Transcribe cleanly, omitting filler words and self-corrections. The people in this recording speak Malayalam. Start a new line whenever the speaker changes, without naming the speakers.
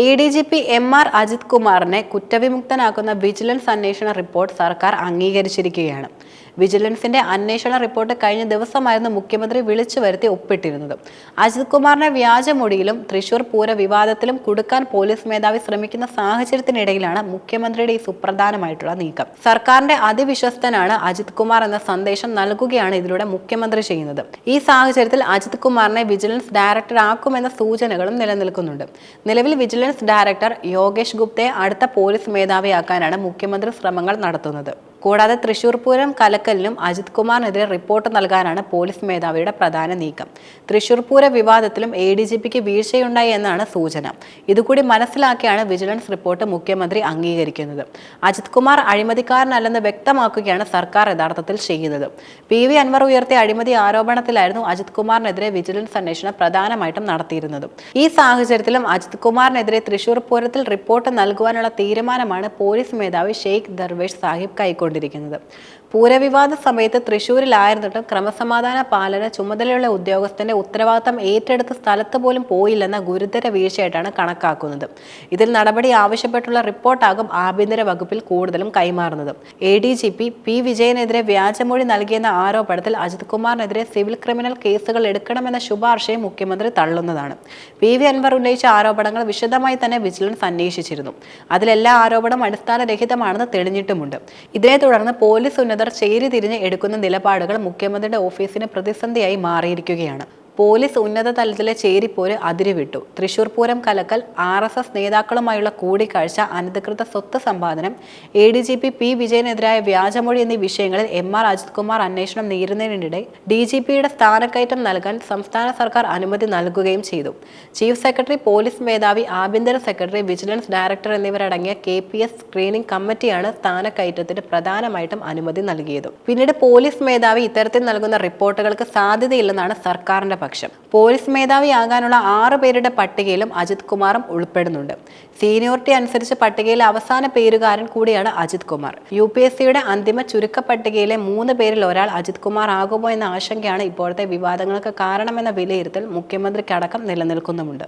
ADGP MR അജിത് കുമാറിനെ കുറ്റവിമുക്തനാക്കുന്ന വിജിലൻസ് അന്വേഷണ റിപ്പോർട്ട് സർക്കാർ അംഗീകരിച്ചിരിക്കുകയാണ്. വിജിലൻസിന്റെ അന്വേഷണ റിപ്പോർട്ട് കഴിഞ്ഞ ദിവസമായിരുന്നു മുഖ്യമന്ത്രി വിളിച്ചു വരുത്തി ഒപ്പിട്ടിരുന്നത്. അജിത് കുമാറിനെ വ്യാജമൊഴിയിലും തൃശൂർ പൂര വിവാദത്തിലും കുടുക്കാൻ പോലീസ് മേധാവി ശ്രമിക്കുന്ന സാഹചര്യത്തിനിടയിലാണ് മുഖ്യമന്ത്രിയുടെ ഈ സുപ്രധാനമായിട്ടുള്ള നീക്കം. സർക്കാരിന്റെ അതിവിശ്വസ്തനാണ് അജിത് കുമാർ എന്ന സന്ദേശം നൽകുകയാണ് ഇതിലൂടെ മുഖ്യമന്ത്രി ചെയ്യുന്നത്. ഈ സാഹചര്യത്തിൽ അജിത് കുമാറിനെ വിജിലൻസ് ഡയറക്ടർ ആക്കുമെന്ന സൂചനകളും നിലനിൽക്കുന്നുണ്ട്. നിലവിൽ വിജിലൻസ് ഡയറക്ടർ യോഗേഷ് ഗുപ്തയെ അടുത്ത പോലീസ് മേധാവിയാക്കാനാണ് മുഖ്യമന്ത്രി ശ്രമങ്ങൾ നടത്തുന്നത്. കൂടാതെ തൃശൂർ പൂരം കലക്കലിനും അജിത് കുമാറിനെതിരെ റിപ്പോർട്ട് നൽകാനാണ് പോലീസ് മേധാവിയുടെ പ്രധാന നീക്കം. തൃശൂർ പൂര വിവാദത്തിലും ADGPക്ക് വീഴ്ചയുണ്ടായി എന്നാണ് സൂചന. ഇതുകൂടി മനസ്സിലാക്കിയാണ് വിജിലൻസ് റിപ്പോർട്ട് മുഖ്യമന്ത്രി അംഗീകരിക്കുന്നത്. അജിത് കുമാർ അഴിമതിക്കാരനല്ലെന്ന് വ്യക്തമാക്കുകയാണ് സർക്കാർ യഥാർത്ഥത്തിൽ ചെയ്യുന്നത്. PV അൻവർ ഉയർത്തിയ അഴിമതി ആരോപണത്തിലായിരുന്നു അജിത് കുമാറിനെതിരെ വിജിലൻസ് അന്വേഷണം പ്രധാനമായിട്ടും നടത്തിയിരുന്നത്. ഈ സാഹചര്യത്തിലും അജിത് കുമാറിനെതിരെ തൃശൂർ പൂരത്തിൽ റിപ്പോർട്ട് നൽകുവാനുള്ള തീരുമാനമാണ് പോലീസ് മേധാവി ഷെയ്ഖ് ദർവേഷ് സാഹിബ് കൈക്കൊണ്ടത്. പൂരവിവാദ സമയത്ത് തൃശൂരിലായിരുന്നിട്ടും ക്രമസമാധാന പാലന ചുമതലയുള്ള ഉദ്യോഗസ്ഥന്റെ ഉത്തരവാദിത്തം ഏറ്റെടുത്ത സ്ഥലത്ത് പോലും പോയില്ലെന്ന ഗുരുതര വീഴ്ചയായിട്ടാണ് കണക്കാക്കുന്നത്. ഇതിൽ നടപടി ആവശ്യപ്പെട്ടുള്ള റിപ്പോർട്ടാകും ആഭ്യന്തര വകുപ്പിൽ കൂടുതലും കൈമാറുന്നത്. ADGP P വിജയനെതിരെ വ്യാജമൊഴി നൽകിയെന്ന ആരോപണത്തിൽ അജിത് കുമാറിനെതിരെ സിവിൽ ക്രിമിനൽ കേസുകൾ എടുക്കണമെന്ന ശുപാർശയും മുഖ്യമന്ത്രി തള്ളുന്നതാണ്. PV അൻവർ ഉന്നയിച്ച ആരോപണങ്ങൾ വിശദമായി തന്നെ വിജിലൻസ് അന്വേഷിച്ചിരുന്നു. അതിലെല്ലാ ആരോപണം അടിസ്ഥാനരഹിതമാണെന്ന് തെളിഞ്ഞിട്ടുമുണ്ട്. ഇതിനെ തുടർന്ന് പോലീസ് ഉന്നതർ ചേരിതിരിഞ്ഞ് എടുക്കുന്ന നിലപാടുകൾ മുഖ്യമന്ത്രിയുടെ ഓഫീസിന് പ്രതിസന്ധിയായി മാറിയിരിക്കുകയാണ്. പോലീസ് ഉന്നത തലത്തിലെ ചേരിപ്പോര് അതിരുവിട്ടു. തൃശൂർ പൂരം കലക്കൽ, RSS നേതാക്കളുമായുള്ള കൂടിക്കാഴ്ച, അനധികൃത സ്വത്ത് സമ്പാദനം, ADGP P വിജയനെതിരായ വ്യാജമൊഴി എന്നീ വിഷയങ്ങളിൽ MR അജിത് കുമാർ അന്വേഷണം നേരിടുന്നതിനിടെ DGPയുടെ സ്ഥാനക്കയറ്റം നൽകാൻ സംസ്ഥാന സർക്കാർ അനുമതി നൽകുകയും ചെയ്തു. ചീഫ് സെക്രട്ടറി, പോലീസ് മേധാവി, ആഭ്യന്തര സെക്രട്ടറി, വിജിലൻസ് ഡയറക്ടർ എന്നിവരടങ്ങിയ KPS സ്ക്രീനിംഗ് കമ്മിറ്റിയാണ് സ്ഥാനക്കയറ്റത്തിന് പ്രധാനമായിട്ടും അനുമതി നൽകിയത്. പിന്നീട് പോലീസ് മേധാവി ഇത്തരത്തിൽ നൽകുന്ന റിപ്പോർട്ടുകൾക്ക് സാധ്യതയില്ലെന്നാണ് സർക്കാരിന്റെ പക്ഷം. പോലീസ് മേധാവിയാകാനുള്ള 6 പേരുടെ പട്ടികയിലും അജിത് കുമാറും ഉൾപ്പെടുന്നുണ്ട്. സീനിയോറിറ്റി അനുസരിച്ച് പട്ടികയിലെ അവസാന പേരുകാരൻ കൂടിയാണ് അജിത് കുമാർ. UPSCയുടെ അന്തിമ ചുരുക്ക പട്ടികയിലെ 3 പേരിൽ ഒരാൾ അജിത് കുമാർ ആകുമോ എന്ന ആശങ്കയാണ് ഇപ്പോഴത്തെ വിവാദങ്ങൾക്ക് കാരണമെന്ന വിലയിരുത്തൽ മുഖ്യമന്ത്രിക്കടക്കം നിലനിൽക്കുന്നുമുണ്ട്.